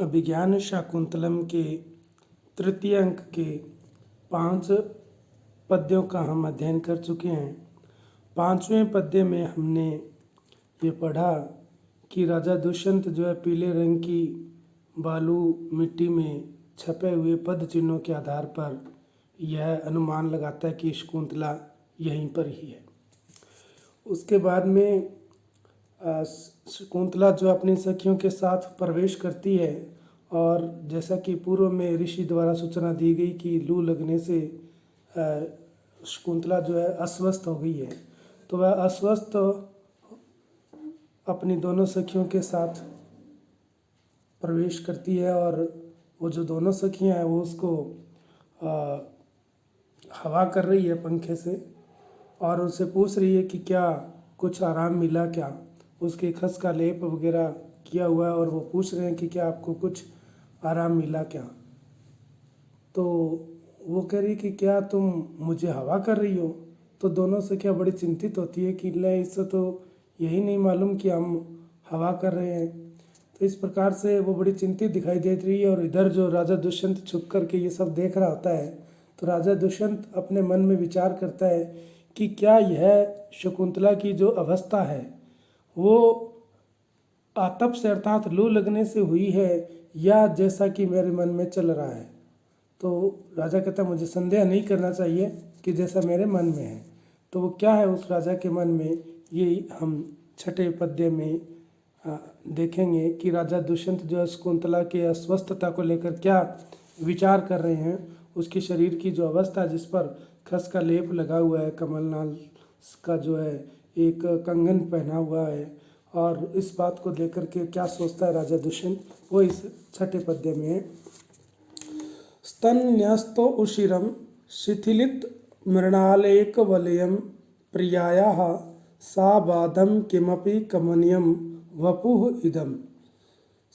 अभिज्ञान शाकुंतलम के तृतीय अंक के 5 पद्यों का हम अध्ययन कर चुके हैं। 5वें पद्य में हमने ये पढ़ा कि राजा दुष्यंत जो है पीले रंग की बालू मिट्टी में छपे हुए पद चिन्हों के आधार पर यह अनुमान लगाता है कि शकुंतला यहीं पर ही है। उसके बाद में शकुंतला जो अपनी सखियों के साथ प्रवेश करती है और जैसा कि पूर्व में ऋषि द्वारा सूचना दी गई कि लू लगने से शकुंतला जो है अस्वस्थ हो गई है, तो वह अस्वस्थ अपनी दोनों सखियों के साथ प्रवेश करती है और वो जो दोनों सखियां हैं वो उसको हवा कर रही है पंखे से और उनसे पूछ रही है कि क्या कुछ आराम मिला क्या। उसके खस का लेप वगैरह किया हुआ है और वो पूछ रहे हैं कि क्या आपको कुछ आराम मिला क्या। तो वो कह रही कि क्या तुम मुझे हवा कर रही हो। तो दोनों सखियां बड़ी चिंतित होती है कि ले इससे तो यही नहीं मालूम कि हम हवा कर रहे हैं। तो इस प्रकार से वो बड़ी चिंतित दिखाई दे रही है और इधर जो राजा दुष्यंत छुप करके ये सब देख रहा होता है। तो राजा दुष्यंत अपने मन में विचार करता है कि क्या यह शकुंतला की जो अवस्था है वो आतप से अर्थात लू लगने से हुई है या जैसा कि मेरे मन में चल रहा है। तो राजा कहता है मुझे संदेह नहीं करना चाहिए कि जैसा मेरे मन में है। तो वो क्या है उस राजा के मन में, ये हम 6ठे पद्य में देखेंगे कि राजा दुष्यंत जो है शकुंतला के अस्वस्थता को लेकर क्या विचार कर रहे हैं। उसके शरीर की जो अवस्था जिस पर खस का लेप लगा हुआ है, कमलनाल का जो है एक कंगन पहना हुआ है, और इस बात को लेकर के क्या सोचता है राजा दुष्यंत, वो इस 6ठे पद्य में है। स्तन्यस्तो उशिरम शिथिलित मृणालेक वलयम प्रियायाः सा बाधम किमपि कमनीयम वपुः इदम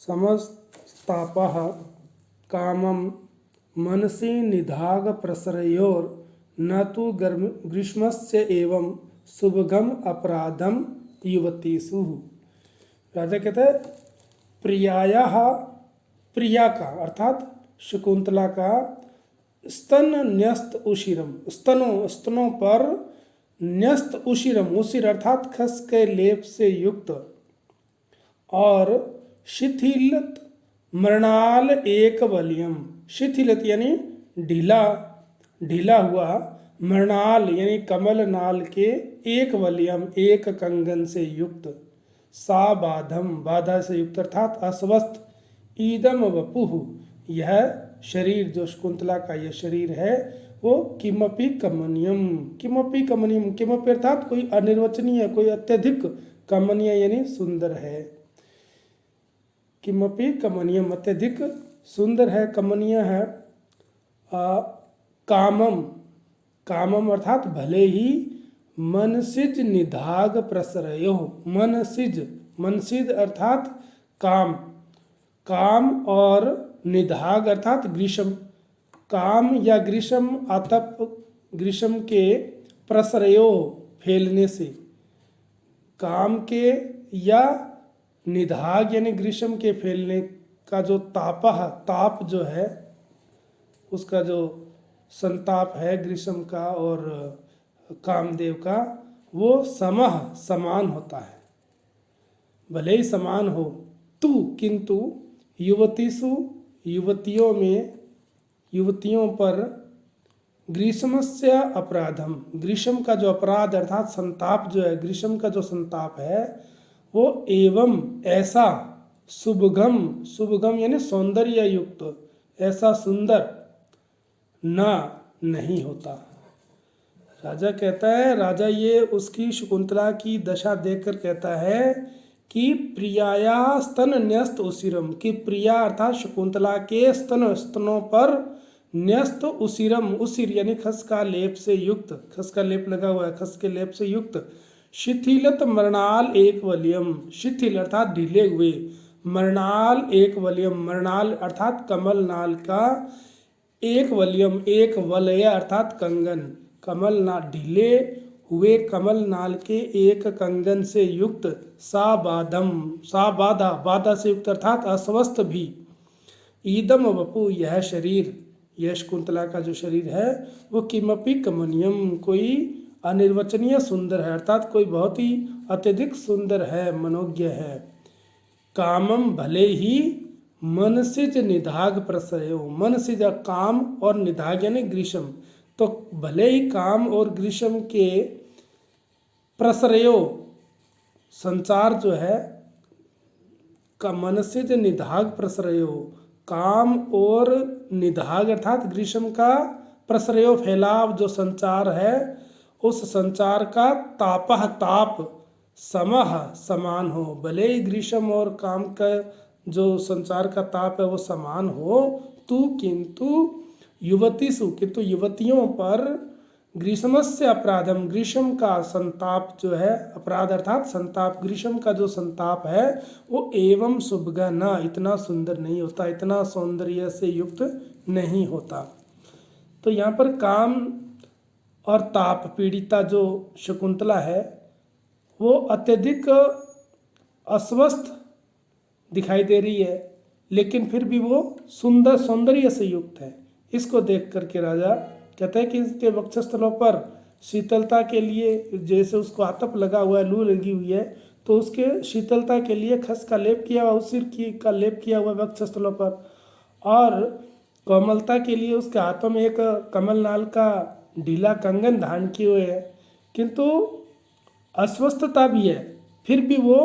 समस्तापः कामम मनसि निधाग प्रसरयोर न तो ग्रीष्मस्य एवं शुभगम अपराधम युवतीषु। राजा कहते हैं प्रियायाः, प्रिया का अर्थात शकुंतला का स्तन न्यस्त उशिरम, स्तनों पर न्यस्त उशिरम, उशिर अर्थात खस के लेप से युक्त, और शिथिलत मृणाल एक वलियम, शिथिलत यानी ढीला हुआ, मृणाल यानी कमल नाल के एक वलियम एक कंगन से युक्त, सा बाधम बाधा से युक्त अर्थात अस्वस्थ, ईदम वपुः यह शरीर जो शकुंतला का यह शरीर है वो किमपि कमनीयम, किमपि कमनीयम, किमपि अर्थात कोई अनिर्वचनीय, कोई अत्यधिक, कमनीय यानी सुंदर है, किमपि कमनीयम अत्यधिक सुंदर है, कमनीय है। कामम, कामम अर्थात भले ही, मनसिज निधाग प्रसरयो, मनसिज, मनसिज अर्थात काम, काम और निधाग अर्थात ग्रीष्म, काम या ग्रीष्म आतप, ग्रीष्म के प्रसरयो फैलने से, काम के या निधाग यानी ग्रीष्म के फैलने का जो तापह, ताप जो है उसका जो संताप है ग्रीष्म का और कामदेव का, वो समह समान होता है, भले ही समान हो। तू किंतु युवतीसु युवतियों में, युवतियों पर ग्रीष्मस्य अपराधम, ग्रीष्म का जो अपराध अर्थात संताप जो है, ग्रीष्म का जो संताप है वो एवं ऐसा, शुभगम, शुभगम यानी सौंदर्य युक्त, ऐसा सुंदर ना नहीं होता। राजा कहता है, राजा ये उसकी शकुंतला की दशा देखकर कहता है कि प्रियाया स्तन न्यस्त उसिरम, कि प्रिया अर्थात शकुंतला के स्तन, स्तनों पर न्यस्त उसिरम, उसिर यानी खस का लेप से युक्त, खस का लेप लगा हुआ है, खस के लेप से युक्त, शिथिलत मृणाल एक वलियम, शिथिल अर्थात ढीले हुए, मृणाल एक वलियम, मृणाल अर्थात कमल नाल का एक वलियम, एक वलय अर्थात कंगन, कमल नाल ढीले हुए कमल नाल के एक कंगन से युक्त, सा बाधम, सा बाधा, बाधा से युक्त अर्थात अस्वस्थ भी, ईदम वपु, यह शरीर, यह शकुंतला का जो शरीर है वो किमपि कमनीयम, कोई अनिर्वचनीय सुंदर है, अर्थात कोई बहुत ही अत्यधिक सुंदर है, मनोज्ञ है। कामम भले ही मनसिज निधाग प्रसयो, मनसिज काम और निधाग यानी ग्रीष्म, तो भले ही काम और ग्रीष्म के प्रसरयो संचार जो है का मनसिज निधाग प्रसरयो, काम और निधाग अर्थात ग्रीष्म का प्रसरयो फैलाव जो संचार है, उस संचार का तापह ताप समह समान हो। भले ही ग्रीष्म और काम का जो संचार का ताप है वो समान हो, किंतु युवतीसु, किंतु युवतियों पर ग्रीष्मस्य अपराधम, ग्रीष्म का संताप जो है, अपराध अर्थात संताप, ग्रीष्म का जो संताप है वो एवं शुभगा न, इतना सुंदर नहीं होता, इतना सौंदर्य से युक्त नहीं होता। तो यहाँ पर काम और ताप पीड़िता जो शकुंतला है वो अत्यधिक अस्वस्थ दिखाई दे रही है, लेकिन फिर भी वो सुंदर सौंदर्य से युक्त है। इसको देख करके राजा कहते हैं कि इसके वक्षस्थलों पर शीतलता के लिए, जैसे उसको आतप लगा हुआ है, लू लगी हुई है, तो उसके शीतलता के लिए खस का लेप किया हुआ, उस सिर की का लेप किया हुआ वक्षस्थलों पर, और कोमलता के लिए उसके हाथों में एक कमल नाल का ढीला कंगन धारण किए हुए है। किंतु अस्वस्थता भी है, फिर भी वो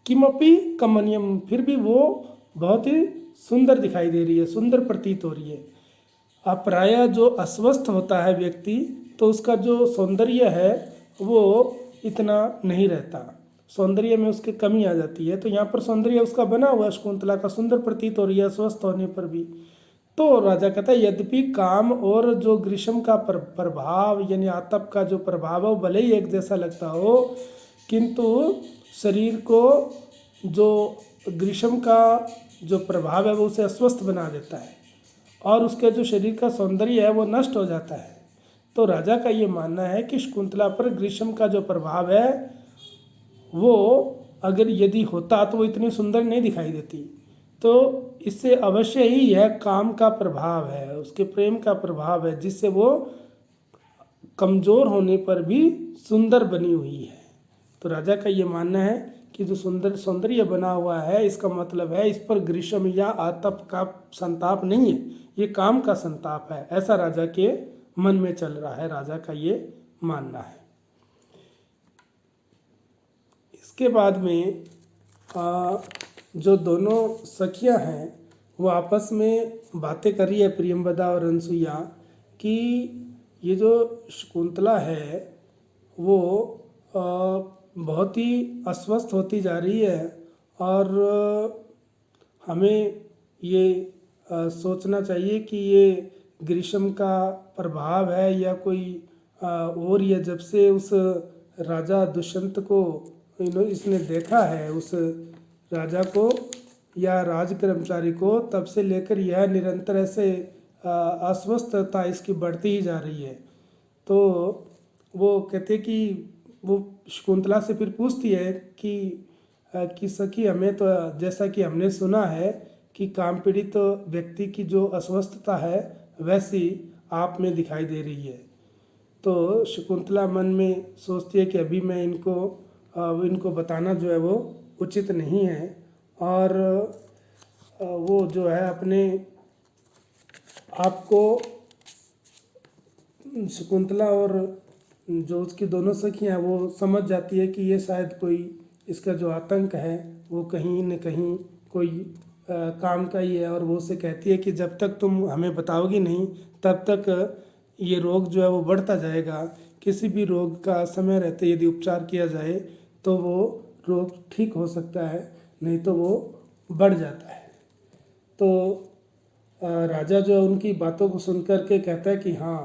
किमपि कमनीयम, फिर भी वो बहुत ही सुंदर दिखाई दे रही है, सुंदर प्रतीत हो रही है। अब प्रायः जो अस्वस्थ होता है व्यक्ति, तो उसका जो सौंदर्य है वो इतना नहीं रहता, सौंदर्य में उसकी कमी आ जाती है। तो यहाँ पर सौंदर्य उसका बना हुआ शकुंतला का सुंदर प्रतीत हो रही है स्वस्थ होने पर भी। तो राजा कहता है यद्यपि काम और जो ग्रीष्म का प्रभाव यानी आतप का जो प्रभाव है वो भले ही एक जैसा लगता हो, किंतु शरीर को जो ग्रीष्म का जो प्रभाव है वो उसे अस्वस्थ बना देता है और उसके जो शरीर का सौंदर्य है वो नष्ट हो जाता है। तो राजा का ये मानना है कि शकुंतला पर ग्रीष्म का जो प्रभाव है वो अगर यदि होता तो वो इतनी सुंदर नहीं दिखाई देती। तो इससे अवश्य ही यह काम का प्रभाव है, उसके प्रेम का प्रभाव है, जिससे वो कमज़ोर होने पर भी सुंदर बनी हुई है। तो राजा का ये मानना है कि जो सुंदर सौंदर्य बना हुआ है, इसका मतलब है इस पर ग्रीष्म या आतप का संताप नहीं है, ये काम का संताप है। ऐसा राजा के मन में चल रहा है, राजा का ये मानना है। इसके बाद में जो दोनों सखियां हैं वो आपस में बातें कर रही है, प्रियंवदा और अनसुईया, कि ये जो शकुंतला है वो बहुत ही अस्वस्थ होती जा रही है और हमें ये सोचना चाहिए कि ये ग्रीष्म का प्रभाव है या कोई और, या जब से उस राजा दुष्यंत को इसने देखा है, उस राजा को या राज कर्मचारी को, तब से लेकर यह निरंतर ऐसे अस्वस्थता इसकी बढ़ती ही जा रही है। तो वो कहते कि वो शकुंतला से फिर पूछती है कि सखी हमें तो जैसा कि हमने सुना है कि काम पीड़ित व्यक्ति की जो अस्वस्थता है वैसी आप में दिखाई दे रही है। तो शकुंतला मन में सोचती है कि अभी मैं इनको बताना जो है वो उचित नहीं है, और वो जो है अपने आपको शकुंतला और जो उसकी दोनों सखियां वो समझ जाती है कि ये शायद कोई इसका जो आतंक है वो कहीं न कहीं कोई काम का ही है, और वो उसे कहती है कि जब तक तुम हमें बताओगी नहीं तब तक ये रोग जो है वो बढ़ता जाएगा। किसी भी रोग का समय रहते यदि उपचार किया जाए तो वो रोग ठीक हो सकता है, नहीं तो वो बढ़ जाता है। तो राजा जो है उनकी बातों को सुन कर के कहता है कि हाँ,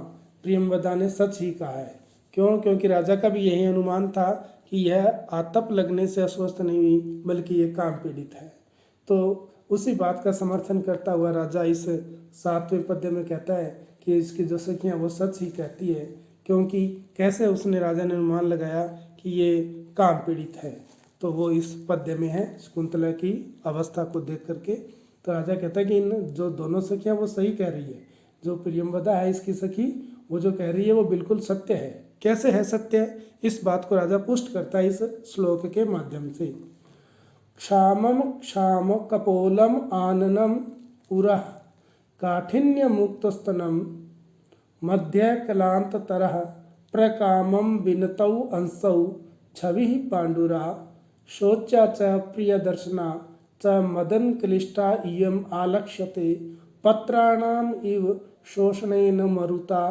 प्रियंवदा ने सच ही कहा है। क्यों? क्योंकि राजा का भी यही अनुमान था कि यह आतप लगने से अस्वस्थ नहीं हुई बल्कि ये काम पीड़ित है। तो उसी बात का समर्थन करता हुआ राजा इस 7वें पद्य में कहता है कि इसकी जो सखियाँ वो सच ही कहती है, क्योंकि कैसे उसने राजा ने अनुमान लगाया कि ये काम पीड़ित है। तो वो इस पद्य में है, शकुंतला की अवस्था को देख करके तो राजा कहता है कि इन जो दोनों सखियाँ वो सही कह रही है, जो प्रियंवदा है इसकी सखी वो जो कह रही है वो बिल्कुल सत्य है। कैसे है सत्य, इस बात को राजा पुष्ट करता है इस श्लोक के माध्यम से। क्षामम क्षाम कपोलम आननम उरः काठिन्य मुक्तस्तनम मध्य कलांत तरह प्रकामम विनतौ अंसौ छवि पांडुरा शोच्या च प्रिय दर्शना च मदन क्लिष्टा इयम आलक्ष्यते पत्राणाम इव शोषणेन मरुता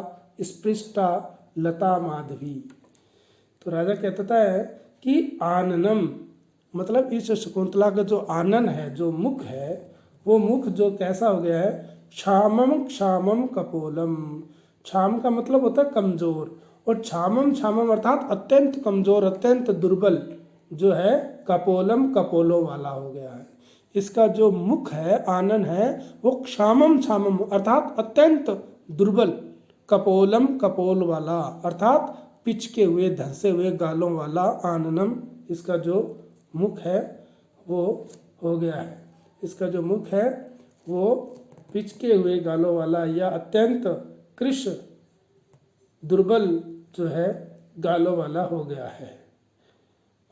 स्पृष्टा लता माधवी। तो राजा कहता है कि आननम मतलब इस शकुंतला का जो आनन है, जो मुख है, वो मुख जो कैसा हो गया है, क्षामम क्षामम कपोलम। क्षाम का मतलब होता है कमजोर, और क्षामम क्षामम अर्थात अत्यंत कमजोर, अत्यंत दुर्बल जो है, कपोलम कपोलों वाला हो गया है। इसका जो मुख है, आनन है, वो क्षामम क्षामम अर्थात अत्यंत दुर्बल, कपोलम कपोल वाला अर्थात पिचके हुए धंसे हुए गालों वाला आननम इसका जो मुख है वो हो गया है। इसका जो मुख है वो पिचके हुए गालों वाला या अत्यंत कृश दुर्बल जो है गालों वाला हो गया है।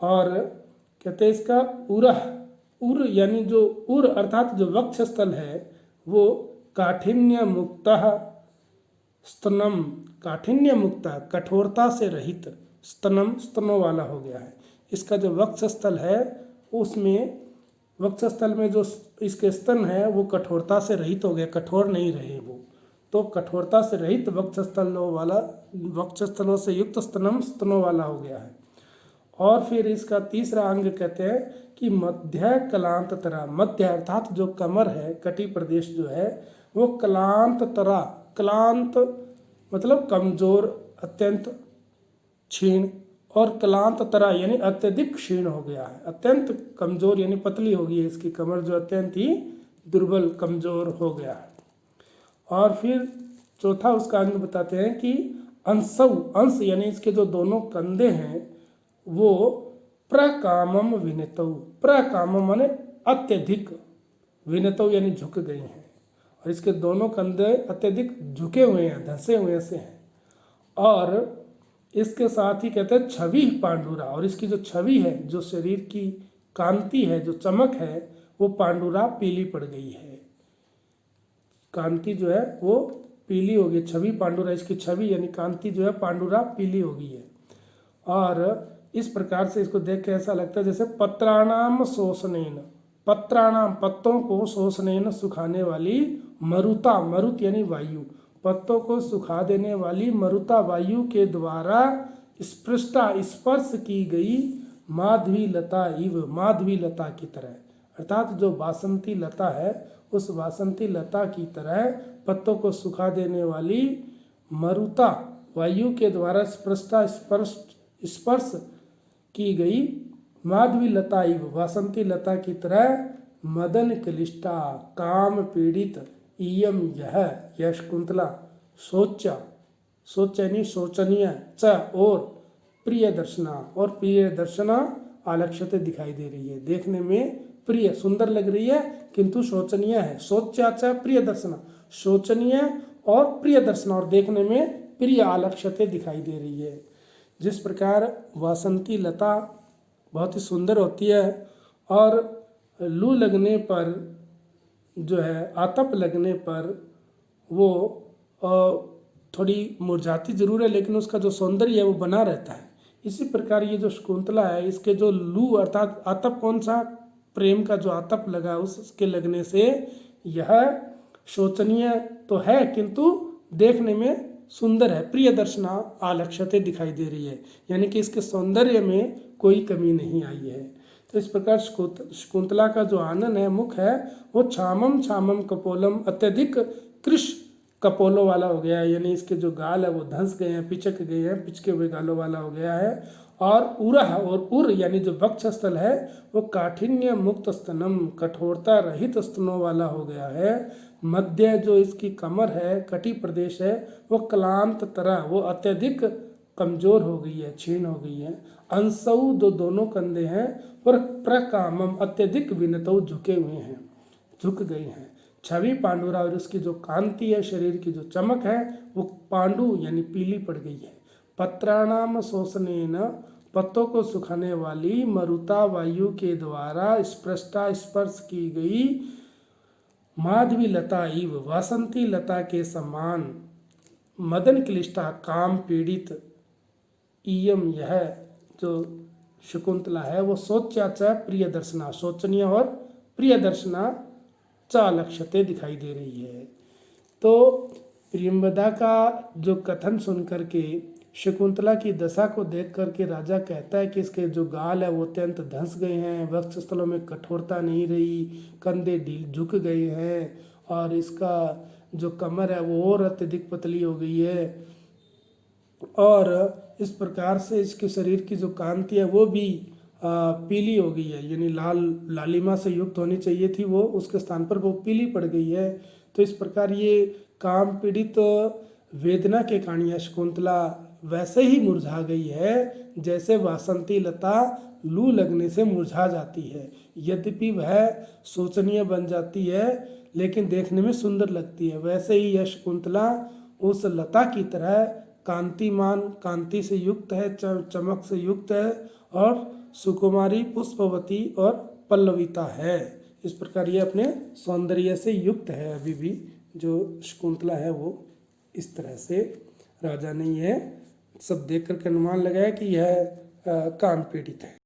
और कहते हैं इसका उरह, उर यानी जो उर अर्थात जो वक्षस्थल है वो काठिन्य मुक्तः स्तनम, काठिन्य मुक्त कठोरता से रहित, स्तनम स्तनों वाला हो गया है। इसका जो वक्षस्थल है उसमें, वक्षस्थल में जो इसके स्तन है वो कठोरता से रहित हो गया, कठोर नहीं रहे वो, तो कठोरता से रहित वक्षस्थलों वाला, वक्षस्थलों से युक्त स्तनम स्तनों वाला हो गया है। और फिर इसका तीसरा अंग कहते हैं कि मध्य कलांत तरा, मध्य अर्थात जो कमर है, कटी प्रदेश जो है वो कलांत तरा, क्लांत मतलब कमजोर, अत्यंत क्षीण, और क्लांत तरा यानी अत्यधिक क्षीण हो गया है, अत्यंत कमजोर यानी पतली हो गई है इसकी कमर, जो अत्यंत ही दुर्बल कमजोर हो गया है। और फिर चौथा उसका अंग बताते हैं कि अंसौ, अंश यानी इसके जो दोनों कंधे हैं वो प्रकामम विनितौ, प्रकामम माने अत्यधिक, विनितौ यानी झुक गए हैं, और इसके दोनों कंधे अत्यधिक झुके हुए हैं, धंसे हुए से हैं। और इसके साथ ही कहते हैं छवि पांडुरा, और इसकी जो छवि है, जो शरीर की कांति है, जो चमक है, वो पांडुरा पीली पड़ गई है, कांति जो है वो पीली हो गई, छवि पांडुरा, इसकी छवि यानी कांति जो है पांडुरा पीली हो गई है। और इस प्रकार से इसको देख के ऐसा लगता है जैसे पत्राणाम शोषणेन, पत्राणाम पत्तों को, शोषणेन सुखाने वाली, मरुता, मरुत यानी वायु, पत्तों को सुखा देने वाली मरुता वायु के द्वारा स्पृष्टा स्पर्श की गई माधवी लता इव, माधवी लता की तरह, अर्थात जो वासंती लता है उस वासंती लता की तरह पत्तों को सुखा देने वाली मरुता वायु के द्वारा स्पृष्टा स्पर्श की गई माधवी लता इव, वासंती लता की तरह मदन क्लिष्टा, काम पीड़ित, इयम यह शकुंतला, शोचा, शोचनी शोचनीय, च और प्रिय दर्शना, और प्रिय दर्शना आलक्ष्यते दिखाई दे रही है, देखने में प्रिय सुंदर लग रही है किंतु शोचनीय है। शोच्या च प्रिय दर्शना, शोचनीय और प्रिय दर्शना, और देखने में प्रिय आलक्ष्यते दिखाई दे रही है। जिस प्रकार वासंती लता बहुत ही सुंदर होती है और लू लगने पर जो है, आतप लगने पर वो थोड़ी मुरझाती जरूर है लेकिन उसका जो सौंदर्य है वो बना रहता है, इसी प्रकार ये जो शकुंतला है इसके जो लू अर्थात आतप, कौन सा प्रेम का जो आतप लगा उसके लगने से यह शोचनीय तो है किंतु देखने में सुंदर है, प्रिय दर्शना आलक्ष्यते दिखाई दे रही है, यानी कि इसके सौंदर्य में कोई कमी नहीं आई है। तो इस प्रकार शकुंतला का जो आनन है, मुख है, वो छामम छामम कपोलम, अत्यधिक कृश कपोलों वाला हो गया है, यानी इसके जो गाल है वो धंस गए हैं, पिचक गए हैं, पिचके हुए गालों वाला हो गया है। और उरह, और उर यानी जो वक्षस्थल है वो काठिन्य मुक्त स्तनम, कठोरता रहित स्तनों वाला हो गया है। मध्य जो इसकी कमर है, कटी प्रदेश है, वो क्लांत तरह, वो अत्यधिक कमजोर हो गई है, क्षीण हो गई है। अंसौ, जो दोनों कंधे हैं, और प्रकामम, अत्यधिक विनतौ, झुके हुए हैं। झुक गई हैं। छवि पांडुरा और उसकी जो कांति है, शरीर की जो चमक है, वो पांडु यानी पीली पड़ गई है। पत्राणाम शोषणेन, पत्तों को सुखाने वाली मरुता वायु के द्वारा स्पर्श की गई माधवी लता इव, वासंती लता के समान मदन क्लिष्टा काम पीड़ित इयम, यह जो शकुंतला है वो शोच्या च प्रिय दर्शना, शोचनीय और प्रिय दर्शना च लक्ष्यते दिखाई दे रही है। तो प्रियंवदा का जो कथन सुन करके शकुंतला की दशा को देख करके राजा कहता है कि इसके जो गाल है वो अत्यंत धंस गए हैं, वक्ष स्थलों में कठोरता नहीं रही, कंधे ढील झुक गए हैं और इसका जो कमर है वो और अत्यधिक पतली हो गई है और इस प्रकार से इसके शरीर की जो कांति है वो भी पीली हो गई है, यानी लालिमा से युक्त होनी चाहिए थी वो, उसके स्थान पर वो पीली पड़ गई है। तो इस प्रकार ये काम पीड़ित वेदना के कारण यह शकुंतला वैसे ही मुरझा गई है जैसे वासंती लता लू लगने से मुरझा जाती है। यद्यपि वह शोचनीय बन जाती है लेकिन देखने में सुंदर लगती है, वैसे ही यह शकुंतला उस लता की तरह कांतिमान, कांति से युक्त है, चमक से युक्त है और सुकुमारी, पुष्पवती और पल्लविता है। इस प्रकार ये अपने सौंदर्य से युक्त है। अभी भी जो शकुंतला है वो इस तरह से राजा ने यह सब देख करके अनुमान लगाया कि यह काम पीड़ित है।